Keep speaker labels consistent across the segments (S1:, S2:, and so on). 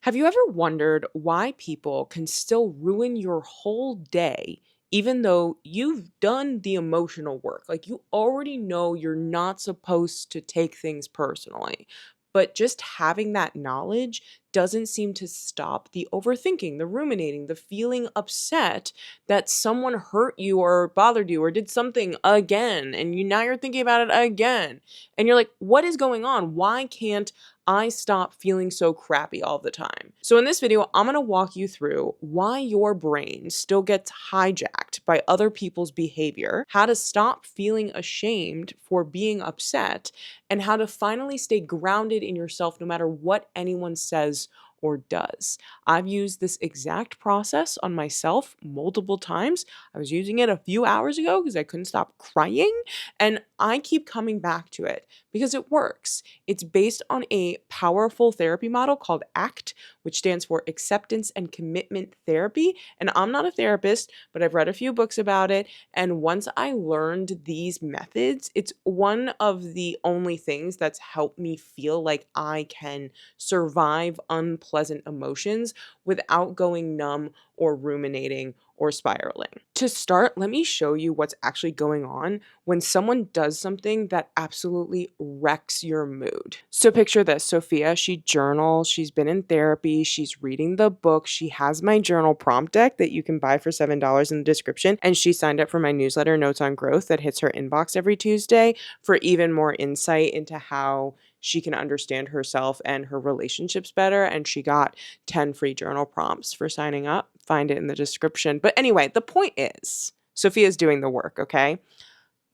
S1: Have you ever wondered why people can still ruin your whole day even though you've done the emotional work? Like you already know you're not supposed to take things personally. But just having that knowledge doesn't seem to stop the overthinking, the ruminating, the feeling upset that someone hurt you or bothered you or did something again. And now you're thinking about it again. And you're like, what is going on? Why can't I stop feeling so crappy all the time? So in this video, I'm going to walk you through why your brain still gets hijacked by other people's behavior, how to stop feeling ashamed for being upset, and how to finally stay grounded in yourself no matter what anyone says or does. I've used this exact process on myself multiple times. I was using it a few hours ago because I couldn't stop crying, and I keep coming back to it because it works. It's based on a powerful therapy model called ACT, which stands for Acceptance and Commitment Therapy. And I'm not a therapist, but I've read a few books about it. And once I learned these methods, it's one of the only things that's helped me feel like I can survive unpleasant emotions without going numb or ruminating or spiraling. To start, let me show you what's actually going on when someone does something that absolutely wrecks your mood. So picture this, Sophia, she journals, she's been in therapy, she's reading the book, she has my journal prompt deck that you can buy for $7 in the description, and she signed up for my newsletter, Notes on Growth, that hits her inbox every Tuesday for even more insight into how she can understand herself and her relationships better. And she got 10 free journal prompts for signing up. Find it in the description. But anyway, the point is, Sophia's doing the work, okay?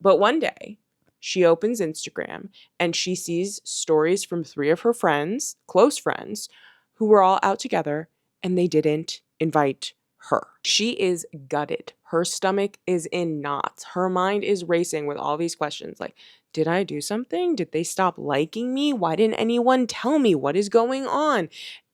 S1: But one day, she opens Instagram and she sees stories from 3 of her friends, close friends, who were all out together and they didn't invite her. She is gutted. Her stomach is in knots. Her mind is racing with all these questions like, did I do something? Did they stop liking me? Why didn't anyone tell me what is going on?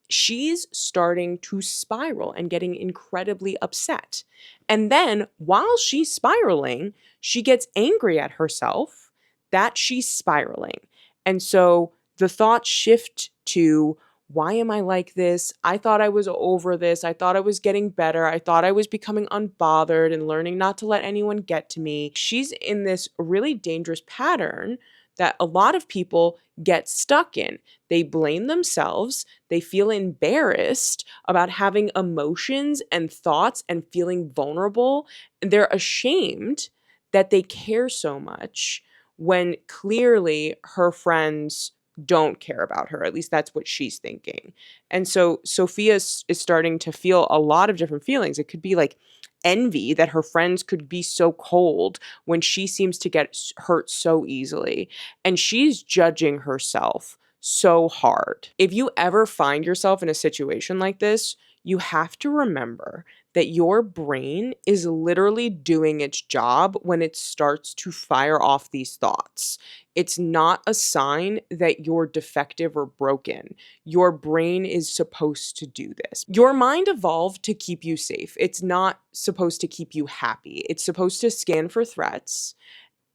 S1: She's starting to spiral and getting incredibly upset. And then while she's spiraling, she gets angry at herself that she's spiraling. And so the thoughts shift to, why am I like this? I thought I was over this. I thought I was getting better. I thought I was becoming unbothered and learning not to let anyone get to me. She's in this really dangerous pattern that a lot of people get stuck in. They blame themselves. They feel embarrassed about having emotions and thoughts and feeling vulnerable. They're ashamed that they care so much when clearly her friends don't care about her. At least that's what she's thinking. And so Sophia is starting to feel a lot of different feelings. It could be like envy that her friends could be so cold when she seems to get hurt so easily. And she's judging herself so hard. If you ever find yourself in a situation like this, you have to remember that your brain is literally doing its job when it starts to fire off these thoughts. It's not a sign that you're defective or broken. Your brain is supposed to do this. Your mind evolved to keep you safe. It's not supposed to keep you happy. It's supposed to scan for threats,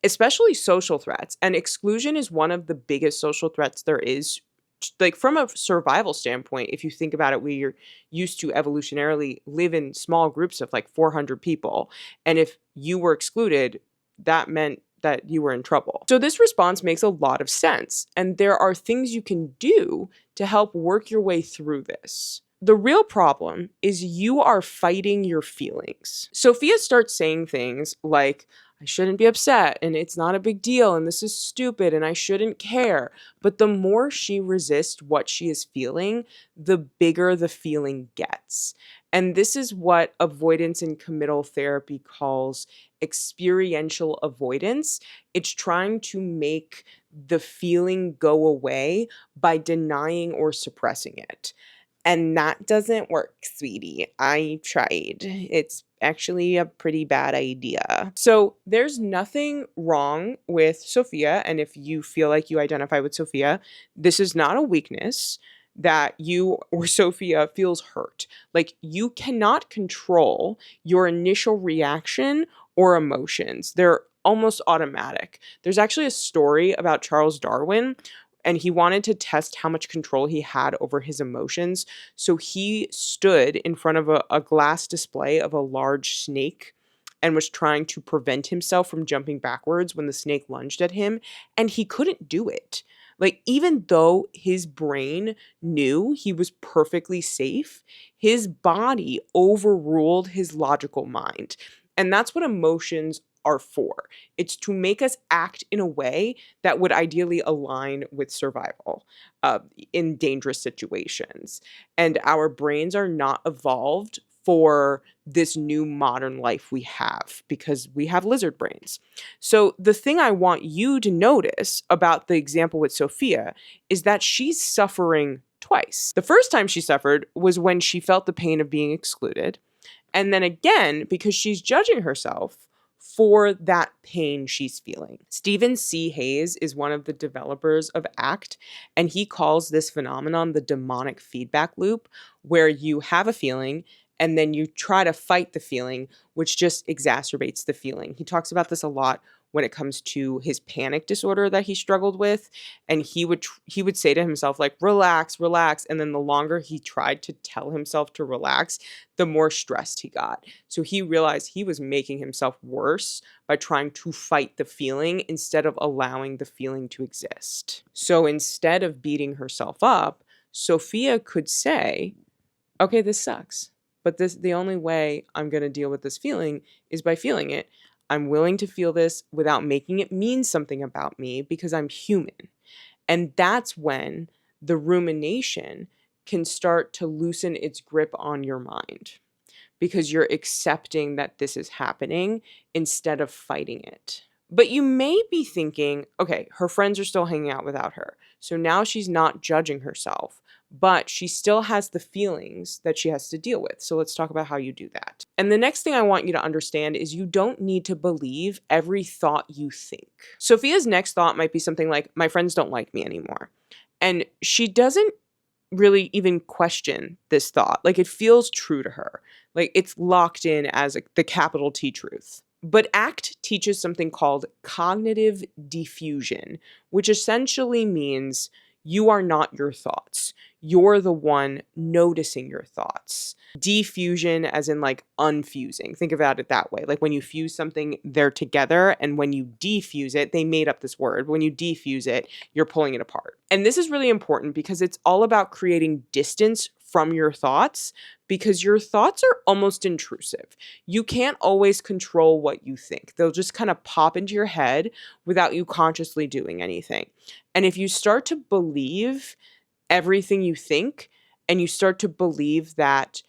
S1: especially social threats. And exclusion is one of the biggest social threats there is. Like from a survival standpoint, if you think about it, we are used to evolutionarily live in small groups of like 400 people. And if you were excluded, that meant that you were in trouble. So this response makes a lot of sense. And there are things you can do to help work your way through this. The real problem is you are fighting your feelings. Sophia starts saying things like, I shouldn't be upset, and it's not a big deal, and this is stupid, and I shouldn't care. But the more she resists what she is feeling, the bigger the feeling gets. And this is what avoidance and committal therapy calls experiential avoidance. It's trying to make the feeling go away by denying or suppressing it. And that doesn't work, sweetie. I tried. It's actually a pretty bad idea. So there's nothing wrong with Sophia. And if you feel like you identify with Sophia, this is not a weakness that you or Sophia feels hurt. Like you cannot control your initial reaction or emotions. They're almost automatic. There's actually a story about Charles Darwin and he wanted to test how much control he had over his emotions. So he stood in front of a glass display of a large snake and was trying to prevent himself from jumping backwards when the snake lunged at him, and he couldn't do it. Like, even though his brain knew he was perfectly safe, his body overruled his logical mind. And that's what emotions are for. It's to make us act in a way that would ideally align with survival in dangerous situations. And our brains are not evolved for this new modern life we have because we have lizard brains. So, the thing I want you to notice about the example with Sophia is that she's suffering twice. The first time she suffered was when she felt the pain of being excluded. And then again, because she's judging herself for that pain she's feeling. Stephen C. Hayes is one of the developers of ACT, and he calls this phenomenon the demonic feedback loop, where you have a feeling and then you try to fight the feeling, which just exacerbates the feeling. He talks about this a lot when it comes to his panic disorder that he struggled with, and he would say to himself, like, relax, relax, and then the longer he tried to tell himself to relax, the more stressed he got. So he realized he was making himself worse by trying to fight the feeling instead of allowing the feeling to exist. So instead of beating herself up, Sophia could say, okay, this sucks, but the only way I'm going to deal with this feeling is by feeling it. I'm willing to feel this without making it mean something about me because I'm human. And that's when the rumination can start to loosen its grip on your mind, because you're accepting that this is happening instead of fighting it. But you may be thinking, okay, her friends are still hanging out without her. So now she's not judging herself, but she still has the feelings that she has to deal with. So let's talk about how you do that. And the next thing I want you to understand is you don't need to believe every thought you think. Sophia's next thought might be something like, my friends don't like me anymore. And she doesn't really even question this thought. Like, it feels true to her. Like, it's locked in as the capital T truth. But ACT teaches something called cognitive diffusion, which essentially means you are not your thoughts. You're the one noticing your thoughts. Diffusion as in like unfusing. Think about it that way. Like, when you fuse something, they're together. And when you defuse it, they made up this word. When you defuse it, you're pulling it apart. And this is really important because it's all about creating distance from your thoughts, because your thoughts are almost intrusive. You can't always control what you think. They'll just kind of pop into your head without you consciously doing anything. And if you start to believe everything you think, and you start to believe that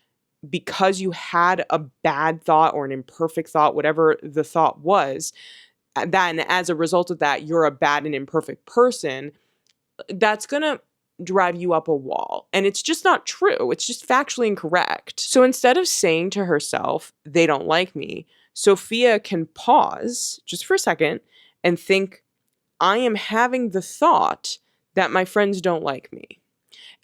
S1: because you had a bad thought or an imperfect thought, whatever the thought was, then as a result of that, you're a bad and imperfect person, that's going to drive you up a wall. And it's just not true. It's just factually incorrect. So instead of saying to herself, they don't like me, Sophia can pause just for a second and think, I am having the thought that my friends don't like me.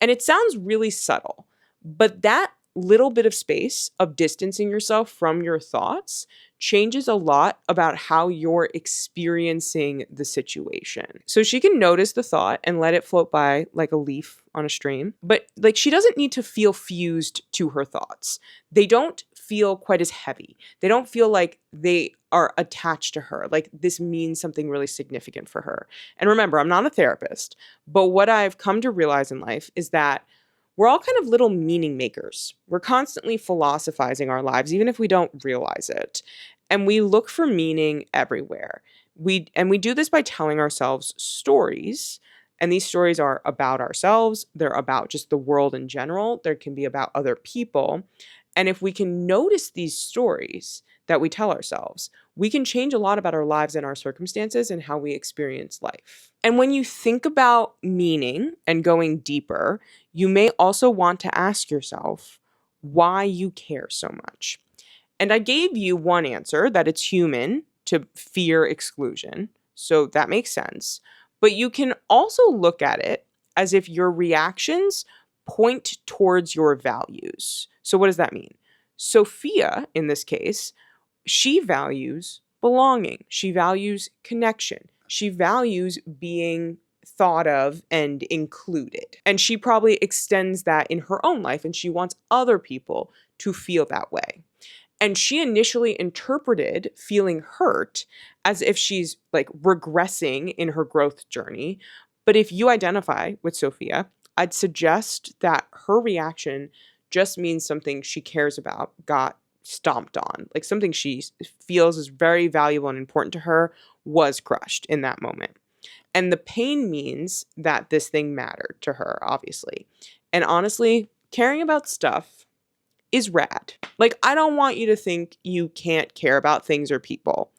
S1: And it sounds really subtle, but that little bit of space of distancing yourself from your thoughts changes a lot about how you're experiencing the situation. So she can notice the thought and let it float by like a leaf on a stream, but like, she doesn't need to feel fused to her thoughts. They don't feel quite as heavy. They don't feel like they are attached to her. Like, this means something really significant for her. And remember, I'm not a therapist, but what I've come to realize in life is that we're all kind of little meaning makers. We're constantly philosophizing our lives, even if we don't realize it. And we look for meaning everywhere. We do this by telling ourselves stories. And these stories are about ourselves. They're about just the world in general. They can be about other people. And if we can notice these stories that we tell ourselves, we can change a lot about our lives and our circumstances and how we experience life. And when you think about meaning and going deeper, you may also want to ask yourself why you care so much. And I gave you one answer, that it's human to fear exclusion. So that makes sense. But you can also look at it as if your reactions point towards your values. So what does that mean? Sophia, in this case, she values belonging. She values connection. She values being thought of and included. And she probably extends that in her own life, and she wants other people to feel that way. And she initially interpreted feeling hurt as if she's like regressing in her growth journey. But if you identify with Sophia, I'd suggest that her reaction just means something she cares about got stomped on. Like something she feels is very valuable and important to her was crushed in that moment. And the pain means that this thing mattered to her, obviously. And honestly, caring about stuff is rad. Like, I don't want you to think you can't care about things or people.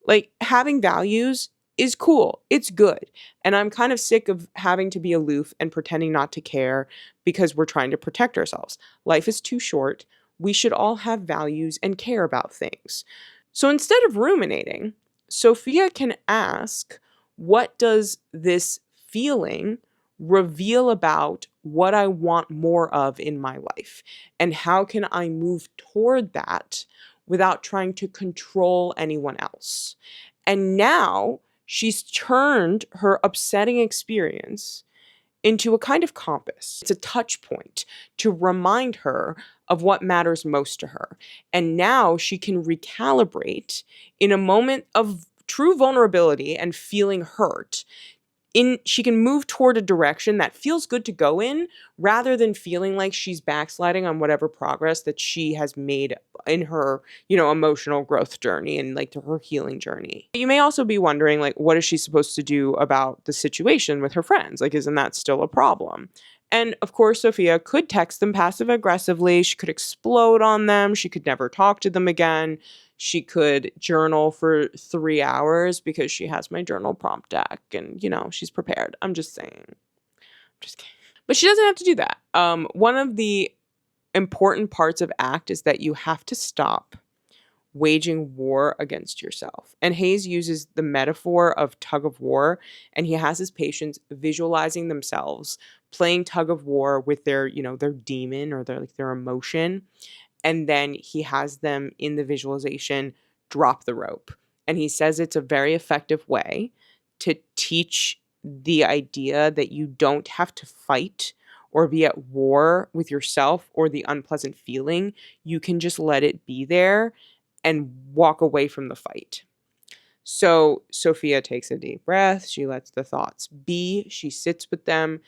S1: Like, having values is cool. It's good. And I'm kind of sick of having to be aloof and pretending not to care because we're trying to protect ourselves. Life is too short. We should all have values and care about things. So instead of ruminating, Sophia can ask, what does this feeling reveal about what I want more of in my life? And how can I move toward that without trying to control anyone else? And now she's turned her upsetting experience into a kind of compass. It's a touch point to remind her of what matters most to her. And now she can recalibrate in a moment of true vulnerability and feeling hurt. She can move toward a direction that feels good to go in rather than feeling like she's backsliding on whatever progress that she has made in her, emotional growth journey and like to her healing journey. You may also be wondering, like, what is she supposed to do about the situation with her friends? Like, isn't that still a problem? And of course, Sophia could text them passive aggressively. She could explode on them. She could never talk to them again. She could journal for 3 hours because she has my journal prompt deck and, she's prepared. I'm just saying. Just kidding. But she doesn't have to do that. One of the important parts of ACT is that you have to stop waging war against yourself. And Hayes uses the metaphor of tug of war, and he has his patients visualizing themselves playing tug of war with their, their demon or their emotion. And then he has them in the visualization drop the rope. And he says it's a very effective way to teach the idea that you don't have to fight or be at war with yourself or the unpleasant feeling. You can just let it be there and walk away from the fight. So Sophia takes a deep breath. She lets the thoughts be. She sits with them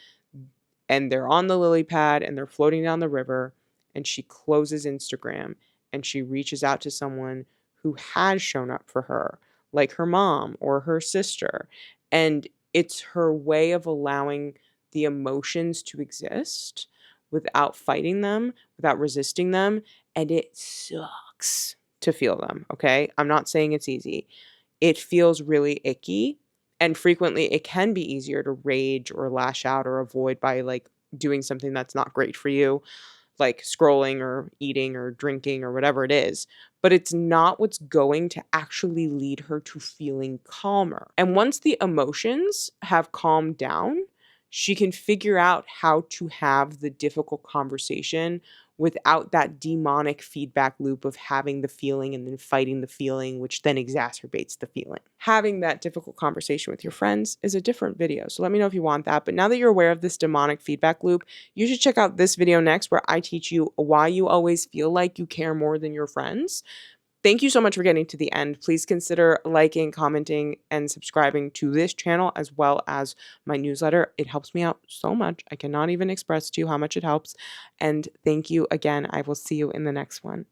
S1: and they're on the lily pad and they're floating down the river. And she closes Instagram and she reaches out to someone who has shown up for her, like her mom or her sister. And it's her way of allowing the emotions to exist without fighting them, without resisting them. And it sucks to feel them, okay? I'm not saying it's easy. It feels really icky. And frequently it can be easier to rage or lash out or avoid by like doing something that's not great for you, like scrolling or eating or drinking or whatever it is. But it's not what's going to actually lead her to feeling calmer. And once the emotions have calmed down, she can figure out how to have the difficult conversation without that demonic feedback loop of having the feeling and then fighting the feeling, which then exacerbates the feeling. Having that difficult conversation with your friends is a different video. So let me know if you want that. But now that you're aware of this demonic feedback loop, you should check out this video next where I teach you why you always feel like you care more than your friends. Thank you so much for getting to the end. Please consider liking, commenting, and subscribing to this channel as well as my newsletter. It helps me out so much. I cannot even express to you how much it helps. And thank you again. I will see you in the next one.